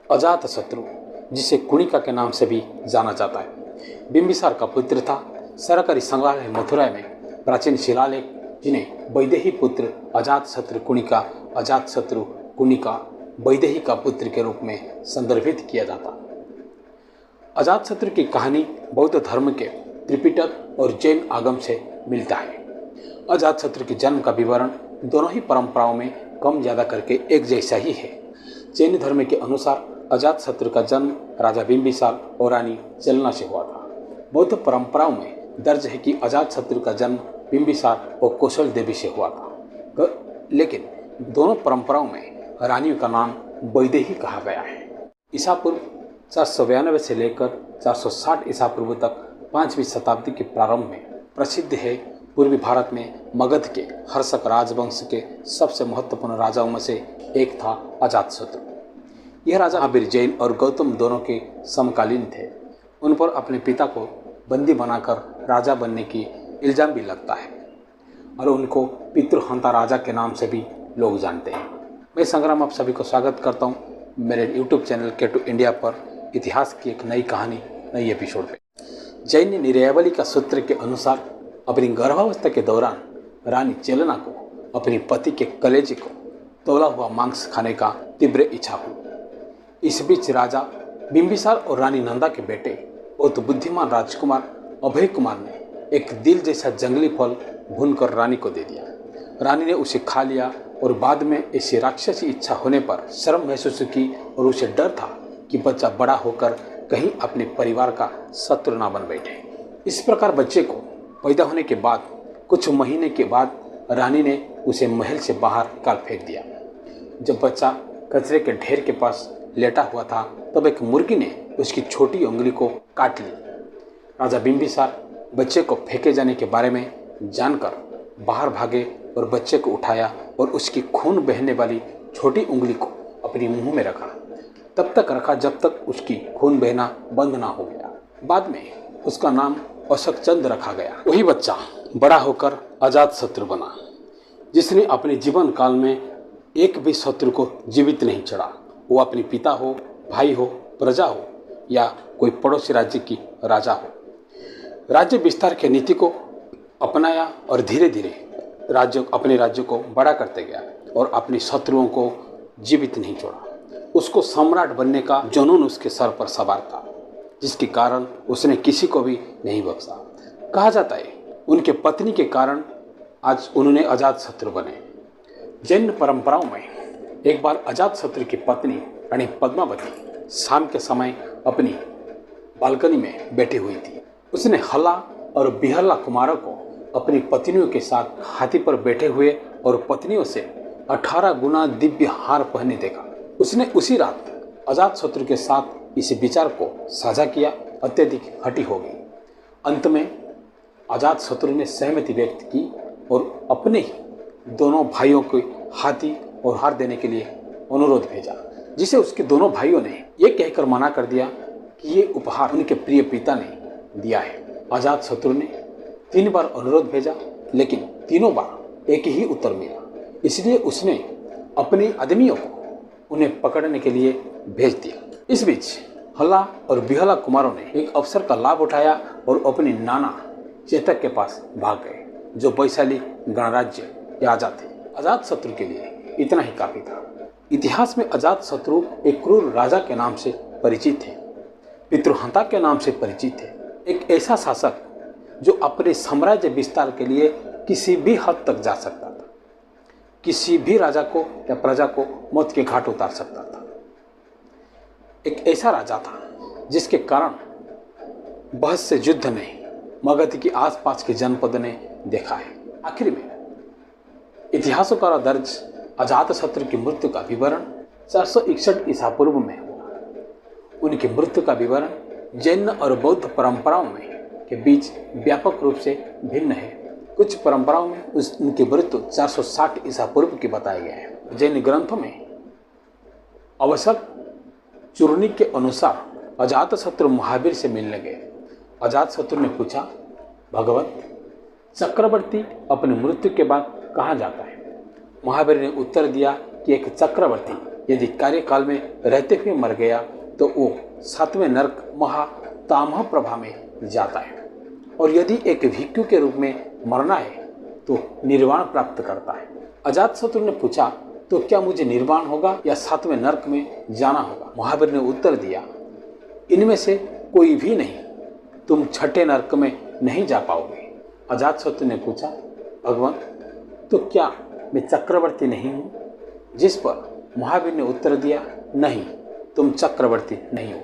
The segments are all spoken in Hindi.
अजातशत्रु, जिसे कुणिका के नाम से भी जाना जाता है, बिंबिसार का पुत्र था। सरकारी संग्रहालय मथुरा में प्राचीन शिलालेख जिन्हें वैदेही पुत्र अजातशत्रु कुणिका, अजातशत्रु कुणिका वैदेही का पुत्र के रूप में संदर्भित किया जाता। अजातशत्रु की कहानी बौद्ध धर्म के त्रिपिटक और जैन आगम से मिलता है। अजातशत्रु के जन्म का विवरण दोनों ही परंपराओं में कम ज्यादा करके एक जैसा ही है। जैन धर्म के अनुसार अजातशत्रु का जन्म राजा बिंबिसार और रानी चलना से हुआ था। बौद्ध परंपराओं में दर्ज है कि अजातशत्रु का जन्म बिंबिसार और कौशल देवी से हुआ था, लेकिन दोनों परंपराओं में रानियों का नाम वैदेही कहा गया है। ईसा पूर्व 492 से लेकर 460 ईसा पूर्व तक 5वीं शताब्दी के प्रारंभ में प्रसिद्ध है। पूर्वी भारत में मगध के हर्षक राजवंश के सबसे महत्वपूर्ण राजाओं में से एक था अजातशत्रु। यह राजा महावीर जैन और गौतम दोनों के समकालीन थे। उन पर अपने पिता को बंदी बनाकर राजा बनने की इल्जाम भी लगता है और उनको पितृहंता राजा के नाम से भी लोग जानते हैं। मैं संग्राम आप सभी को स्वागत करता हूँ मेरे YouTube चैनल K2 इंडिया पर इतिहास की एक नई कहानी, नई एपिसोड पे। जैन निर्यावली का सूत्र के अनुसार अपनी गर्भावस्था के दौरान रानी चेलना को अपने पति के कलेजे को तोला हुआ मांस खाने का तीव्र इच्छा हुई। इस बीच राजा बिंबिसार और रानी नंदा के बेटे बहुत बुद्धिमान राजकुमार अभय कुमार ने एक दिल जैसा जंगली फल भूनकर रानी को दे दिया। रानी ने उसे खा लिया और बाद में ऐसी राक्षसी इच्छा होने पर शर्म महसूस की और उसे डर था कि बच्चा बड़ा होकर कहीं अपने परिवार का शत्रु ना बन बैठे। इस प्रकार बच्चे को पैदा होने के बाद कुछ महीने के बाद रानी ने उसे महल से बाहर निकाल फेंक दिया। जब बच्चा कचरे के ढेर के पास लेटा हुआ था तब एक मुर्गी ने उसकी छोटी उंगली को काट ली। राजा बिंबिसार बच्चे को फेंके जाने के बारे में जानकर बाहर भागे और बच्चे को उठाया और उसकी खून बहने वाली छोटी उंगली को अपने मुंह में रखा। तब तक रखा जब तक उसकी खून बहना बंद ना हो गया। बाद में उसका नाम अशोक चंद रखा गया। वही बच्चा बड़ा होकर अजातशत्रु बना, जिसने अपने जीवन काल में एक भी शत्रु को जीवित नहीं छोड़ा। वो अपने पिता हो, भाई हो, प्रजा हो या कोई पड़ोसी राज्य की राजा हो। राज्य विस्तार की नीति को अपनाया और धीरे धीरे अपने राज्य को बड़ा करते गया और अपने शत्रुओं को जीवित नहीं छोड़ा। उसको सम्राट बनने का जुनून उसके सर पर सवार था, जिसके कारण उसने किसी को भी नहीं बख्शा। कहा जाता है उनके पत्नी के कारण आज उन्होंने अजातशत्रु बने। जैन परंपराओं में एक बार अजातशत्रु की पत्नी रानी पद्मावती शाम के समय अपनी बालकनी में बैठी हुई थी। उसने हल्ला और बिहला कुमारों को अपनी पत्नियों के साथ हाथी पर बैठे हुए और पत्नियों से 18 गुना दिव्य हार पहने देखा। उसने उसी रात अजातशत्रु के साथ इस विचार को साझा किया। अत्यधिक हठी हो गई। अंत में अजातशत्रु ने सहमति व्यक्त की और अपने ही दोनों भाइयों को हाथी और हार देने के लिए अनुरोध भेजा, जिसे उसके दोनों भाइयों ने ये कहकर मना कर दिया कि ये उपहार उनके प्रिय पिता ने दिया है। अजातशत्रु ने 3 बार अनुरोध भेजा, लेकिन तीनों बार एक ही उत्तर मिला। इसलिए उसने अपने आदमियों को उन्हें पकड़ने के लिए भेज दिया। इस बीच हल्ला और बिहला कुमारों ने एक अवसर का लाभ उठाया और अपने नाना चेतक के पास भाग गए, जो वैशाली गणराज्य राजा थे। अजातशत्रु के लिए इतना ही काफी था। इतिहास में अजातशत्रु एक क्रूर राजा के नाम से परिचित थे, पितृहंता के नाम से परिचित थे। एक ऐसा शासक जो अपने साम्राज्य विस्तार के लिए किसी भी हद तक जा सकता था, किसी भी राजा को या प्रजा को मौत के घाट उतार सकता था। एक ऐसा राजा था जिसके कारण बहस से युद्ध नहीं, मगध के आसपास के जनपद ने देखा है। आखिर में इतिहासकारों दर्ज अजातशत्रु की मृत्यु का विवरण 461 ईसा पूर्व में हुआ। उनकी मृत्यु का विवरण जैन और बौद्ध परंपराओं में के बीच व्यापक रूप से भिन्न है। कुछ परंपराओं में उनकी मृत्यु 460 ईसा पूर्व की बताई गई है। जैन ग्रंथों में आवश्यक चूर्णी के अनुसार अजातशत्रु महावीर से मिलने गए। अजातशत्रु ने पूछा, भगवत, चक्रवर्ती अपनी मृत्यु के बाद कहाँ जाता है? महावीर ने उत्तर दिया कि एक चक्रवर्ती यदि कार्यकाल में रहते हुए मर गया तो वो 7वें नरक महातामह प्रभा में जाता है, और यदि एक भिक्षु के रूप में मरना है तो निर्वाण प्राप्त करता है। अजातशत्रु ने पूछा, तो क्या मुझे निर्वाण होगा या 7वें नरक में जाना होगा? महावीर ने उत्तर दिया, इनमें से कोई भी नहीं, तुम 6ठे नरक में नहीं जा पाओगे। अजातशत्रु ने पूछा, भगवान तो क्या मैं चक्रवर्ती नहीं हूँ? जिस पर महावीर ने उत्तर दिया, नहीं, तुम चक्रवर्ती नहीं हो।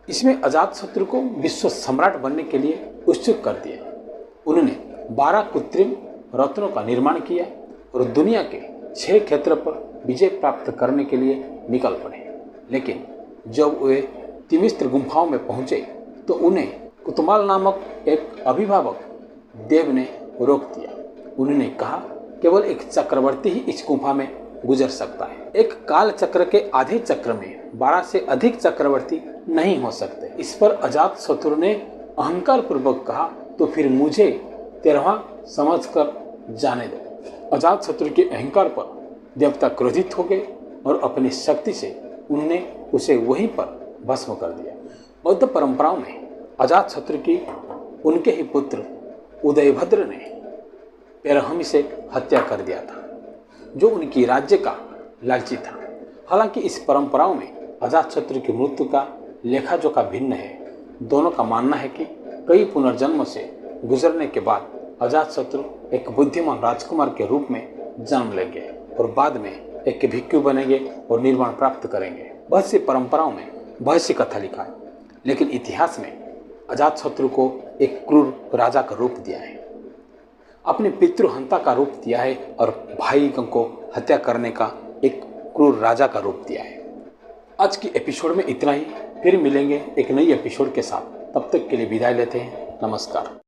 इसमें अजातशत्रु को विश्व सम्राट बनने के लिए उत्सुक कर दिया। उन्होंने 12 कृत्रिम रत्नों का निर्माण किया और दुनिया के 6 क्षेत्र पर विजय प्राप्त करने के लिए निकल पड़े। लेकिन जब वे तिमिस्त्र गुफाओं में पहुंचे तो उन्हें कुतमाल नामक एक अभिभावक देव ने रोक दिया। उन्होंने कहा, केवल एक चक्रवर्ती ही इस गुफा में गुजर सकता है। एक काल चक्र के आधे चक्र में 12 से अधिक चक्रवर्ती नहीं हो सकते। इस पर अजातशत्रु ने अहंकार पूर्वक कहा, तो फिर मुझे 13वां समझकर जाने दो। अजातशत्रु के अहंकार पर देवता क्रोधित हो गए और अपनी शक्ति से उन्होंने उसे वहीं पर भस्म कर दिया। बौद्ध परंपराओं में अजातशत्रु की उनके ही पुत्र उदयभद्र ने पैरहमी से हत्या कर दिया था, जो उनकी राज्य का लालची था। हालांकि इस परंपराओं में अजातशत्रु की मृत्यु का लेखा-जोखा भिन्न है। दोनों का मानना है कि कई पुनर्जन्म से गुजरने के बाद अजातशत्रु एक बुद्धिमान राजकुमार के रूप में जन्म लेंगे और बाद में एक भिक्षु बनेंगे और निर्वाण प्राप्त करेंगे। बहुत सी परंपराओं में बहुत सी कथा लिखा है, लेकिन इतिहास में अजातशत्रु को एक क्रूर राजा का रूप दिया है, अपने पितृहंता का रूप दिया है और भाई को हत्या करने का एक क्रूर राजा का रूप दिया है। आज की एपिसोड में इतना ही। फिर मिलेंगे एक नई एपिसोड के साथ। तब तक के लिए विदाई लेते हैं। नमस्कार।